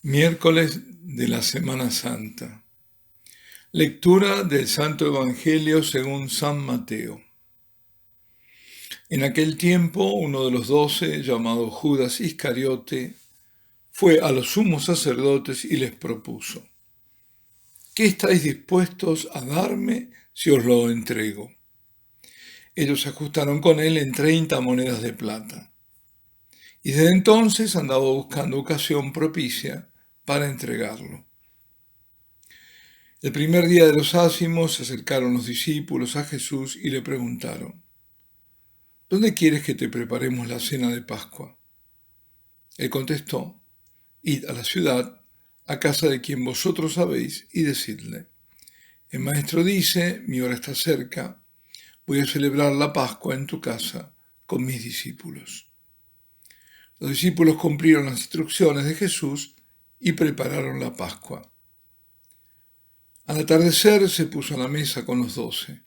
Miércoles de la Semana Santa. Lectura del Santo Evangelio según San Mateo. En aquel tiempo, uno de los 12, llamado Judas Iscariote, fue a los sumos sacerdotes y les propuso: ¿qué estáis dispuestos a darme si os lo entrego? Ellos se ajustaron con él en 30 monedas de plata. Y desde entonces andaba buscando ocasión propicia para entregarlo. El primer día de los ázimos se acercaron los discípulos a Jesús y le preguntaron: ¿dónde quieres que te preparemos la cena de Pascua? Él contestó: id a la ciudad, a casa de quien vosotros sabéis, y decidle: el maestro dice, mi hora está cerca, voy a celebrar la Pascua en tu casa con mis discípulos. Los discípulos cumplieron las instrucciones de Jesús y prepararon la Pascua. Al atardecer se puso a la mesa con los 12.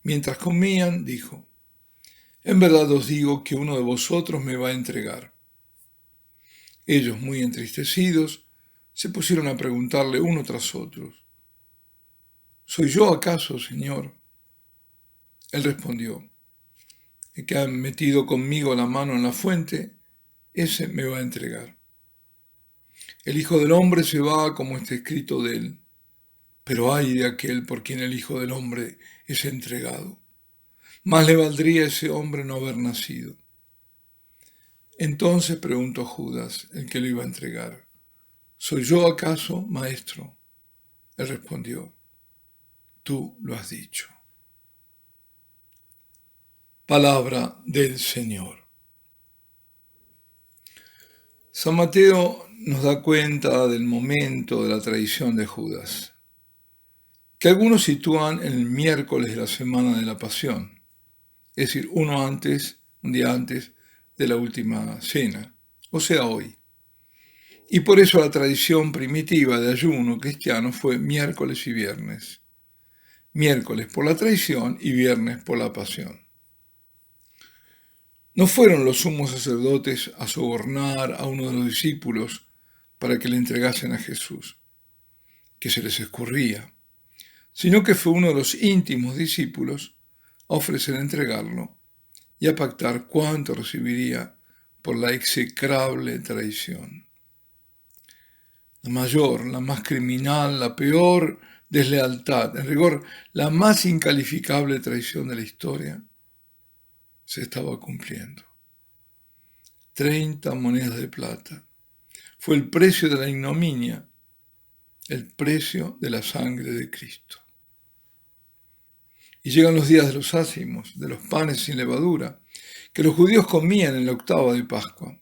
Mientras comían, dijo: en verdad os digo que uno de vosotros me va a entregar. Ellos, muy entristecidos, se pusieron a preguntarle uno tras otro: ¿soy yo acaso, Señor? Él respondió: el que ha metido conmigo la mano en la fuente, ese me va a entregar. El Hijo del Hombre se va como está escrito de él, pero ay de aquel por quien el Hijo del Hombre es entregado. Más le valdría a ese hombre no haber nacido. Entonces preguntó Judas, el que lo iba a entregar: ¿soy yo acaso, maestro? Él respondió: tú lo has dicho. Palabra del Señor. San Mateo nos da cuenta del momento de la traición de Judas, que algunos sitúan en el miércoles de la semana de la Pasión, es decir, un día antes de la última cena, o sea, hoy. Y por eso la tradición primitiva de ayuno cristiano fue miércoles y viernes. Miércoles por la traición y viernes por la pasión. No fueron los sumos sacerdotes a sobornar a uno de los discípulos para que le entregasen a Jesús, que se les escurría, sino que fue uno de los íntimos discípulos a ofrecer entregarlo y a pactar cuánto recibiría por la execrable traición. La mayor, la más criminal, la peor deslealtad, en rigor, la más incalificable traición de la historia, se estaba cumpliendo. 30 monedas de plata. Fue el precio de la ignominia, el precio de la sangre de Cristo. Y llegan los días de los ázimos, de los panes sin levadura, que los judíos comían en la octava de Pascua,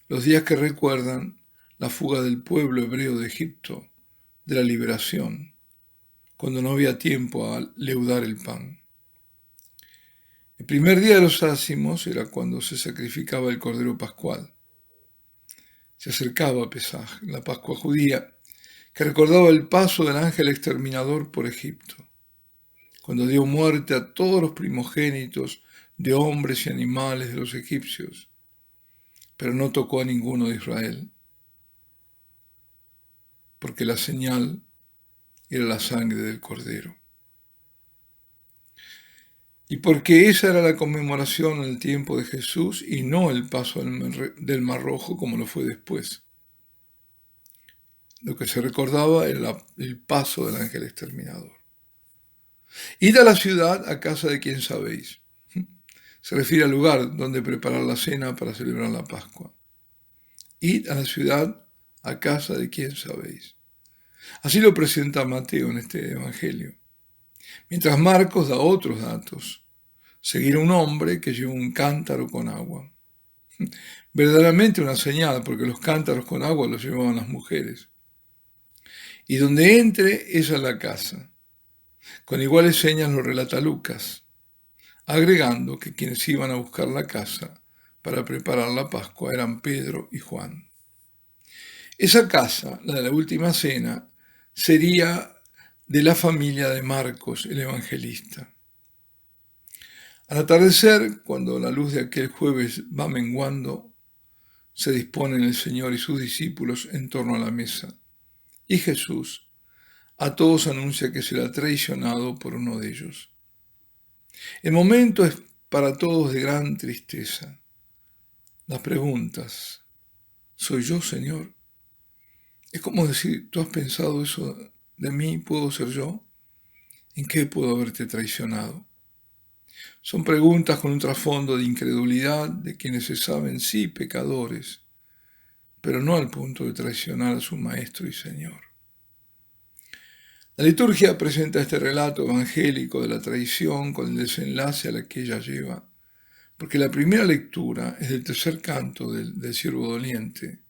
los días que recuerdan la fuga del pueblo hebreo de Egipto, de la liberación, cuando no había tiempo a leudar el pan. El primer día de los ázimos era cuando se sacrificaba el cordero pascual. Se acercaba a Pesaj, la Pascua judía, que recordaba el paso del ángel exterminador por Egipto, cuando dio muerte a todos los primogénitos de hombres y animales de los egipcios, pero no tocó a ninguno de Israel, porque la señal era la sangre del cordero. Y porque esa era la conmemoración en el tiempo de Jesús y no el paso del Mar Rojo como lo fue después. Lo que se recordaba era el paso del ángel exterminador. Id a la ciudad a casa de quien sabéis. Se refiere al lugar donde preparar la cena para celebrar la Pascua. Id a la ciudad a casa de quien sabéis. Así lo presenta Mateo en este evangelio. Mientras Marcos da otros datos. Seguir a un hombre que lleva un cántaro con agua. Verdaderamente una señal, porque los cántaros con agua los llevaban las mujeres. Y donde entre, esa es la casa. Con iguales señas lo relata Lucas, agregando que quienes iban a buscar la casa para preparar la Pascua eran Pedro y Juan. Esa casa, la de la última cena, sería de la familia de Marcos, el evangelista. Al atardecer, cuando la luz de aquel jueves va menguando, se disponen el Señor y sus discípulos en torno a la mesa. Y Jesús a todos anuncia que será traicionado por uno de ellos. El momento es para todos de gran tristeza. Las preguntas, ¿soy yo, Señor? Es como decir, ¿tú has pensado eso de mí? ¿Puedo ser yo? ¿En qué puedo haberte traicionado? Son preguntas con un trasfondo de incredulidad de quienes se saben, sí, pecadores, pero no al punto de traicionar a su Maestro y Señor. La liturgia presenta este relato evangélico de la traición con el desenlace a la que ella lleva, porque la primera lectura es del tercer canto del siervo doliente,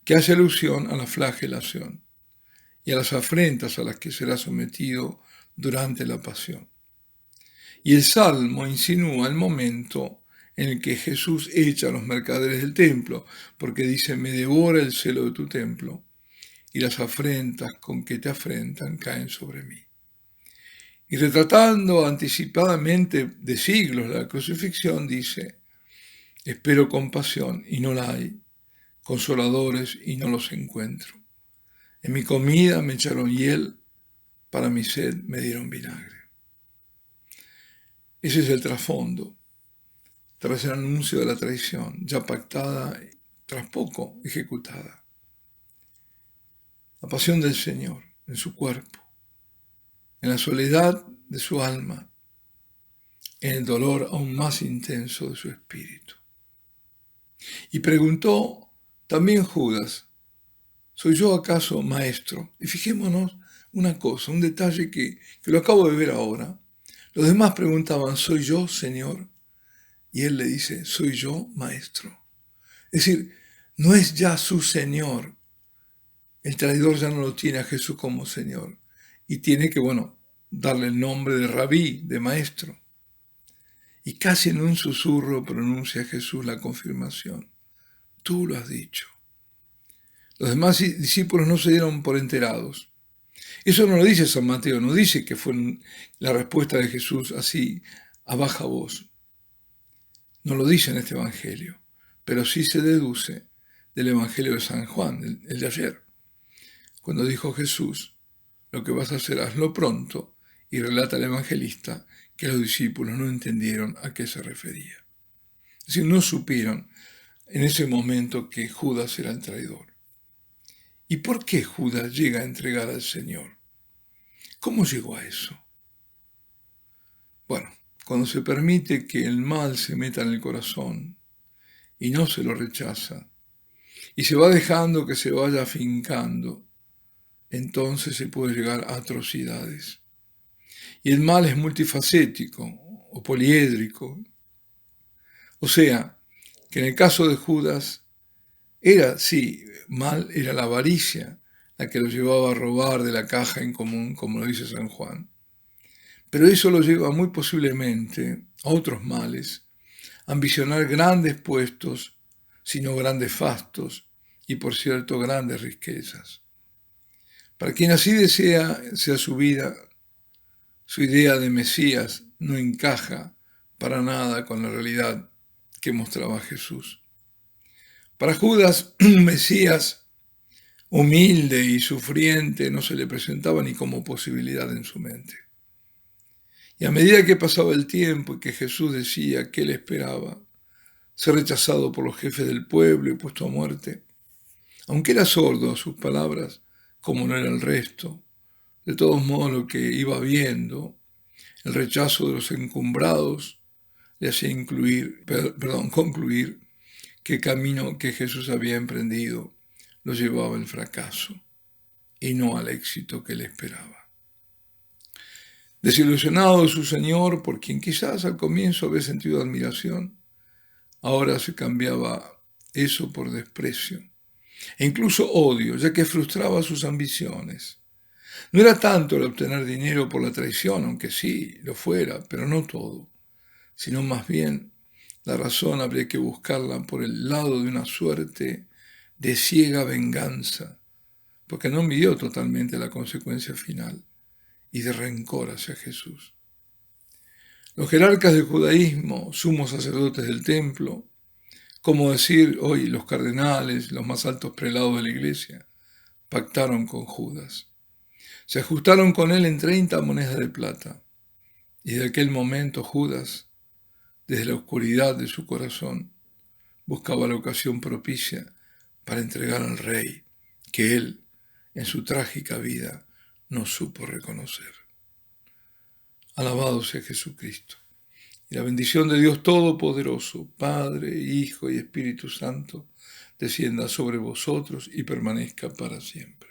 que hace alusión a la flagelación y a las afrentas a las que será sometido durante la pasión. Y el salmo insinúa el momento en el que Jesús echa a los mercaderes del templo, porque dice, me devora el celo de tu templo, y las afrentas con que te afrentan caen sobre mí. Y retratando anticipadamente de siglos la crucifixión, dice, espero compasión y no la hay, consoladores y no los encuentro. En mi comida me echaron hiel, para mi sed me dieron vinagre. Ese es el trasfondo, tras el anuncio de la traición, ya pactada, tras poco ejecutada. La pasión del Señor en su cuerpo, en la soledad de su alma, en el dolor aún más intenso de su espíritu. Y preguntó también Judas, ¿soy yo acaso maestro? Y fijémonos una cosa, un detalle que lo acabo de ver ahora. Los demás preguntaban, ¿soy yo, Señor? Y él le dice, soy yo, maestro. Es decir, no es ya su Señor. El traidor ya no lo tiene a Jesús como Señor. Y tiene que, darle el nombre de rabí, de maestro. Y casi en un susurro pronuncia Jesús la confirmación. Tú lo has dicho. Los demás discípulos no se dieron por enterados. Eso no lo dice San Mateo, no dice que fue la respuesta de Jesús así, a baja voz. No lo dice en este evangelio, pero sí se deduce del evangelio de San Juan, el de ayer. Cuando dijo Jesús, lo que vas a hacer, hazlo pronto, y relata el evangelista que los discípulos no entendieron a qué se refería. Es decir, no supieron en ese momento que Judas era el traidor. ¿Y por qué Judas llega a entregar al Señor? ¿Cómo llegó a eso? Bueno, cuando se permite que el mal se meta en el corazón y no se lo rechaza, y se va dejando que se vaya afincando, entonces se puede llegar a atrocidades. Y el mal es multifacético o poliédrico. O sea, que en el caso de Judas, mal era la avaricia la que lo llevaba a robar de la caja en común, como lo dice San Juan. Pero eso lo lleva muy posiblemente a otros males, a ambicionar grandes puestos, sino grandes fastos, y por cierto, grandes riquezas. Para quien así sea su vida, su idea de Mesías no encaja para nada con la realidad que mostraba Jesús. Para Judas, un Mesías humilde y sufriente no se le presentaba ni como posibilidad en su mente. Y a medida que pasaba el tiempo y que Jesús decía que él esperaba ser rechazado por los jefes del pueblo y puesto a muerte, aunque era sordo a sus palabras, como no era el resto, de todos modos lo que iba viendo, el rechazo de los encumbrados, le hacía concluir que el camino que Jesús había emprendido lo llevaba al fracaso y no al éxito que él esperaba. Desilusionado de su Señor, por quien quizás al comienzo había sentido admiración, ahora se cambiaba eso por desprecio e incluso odio, ya que frustraba sus ambiciones. No era tanto el obtener dinero por la traición, aunque sí lo fuera, pero no todo, sino más bien la razón habría que buscarla por el lado de una suerte de ciega venganza, porque no midió totalmente la consecuencia final, y de rencor hacia Jesús. Los jerarcas del judaísmo, sumos sacerdotes del templo, como decir hoy los cardenales, los más altos prelados de la iglesia, pactaron con Judas. Se ajustaron con él en 30 monedas de plata. Y de aquel momento Judas, desde la oscuridad de su corazón, buscaba la ocasión propicia para entregar al rey que él, en su trágica vida, no supo reconocer. Alabado sea Jesucristo. Y la bendición de Dios Todopoderoso, Padre, Hijo y Espíritu Santo, descienda sobre vosotros y permanezca para siempre.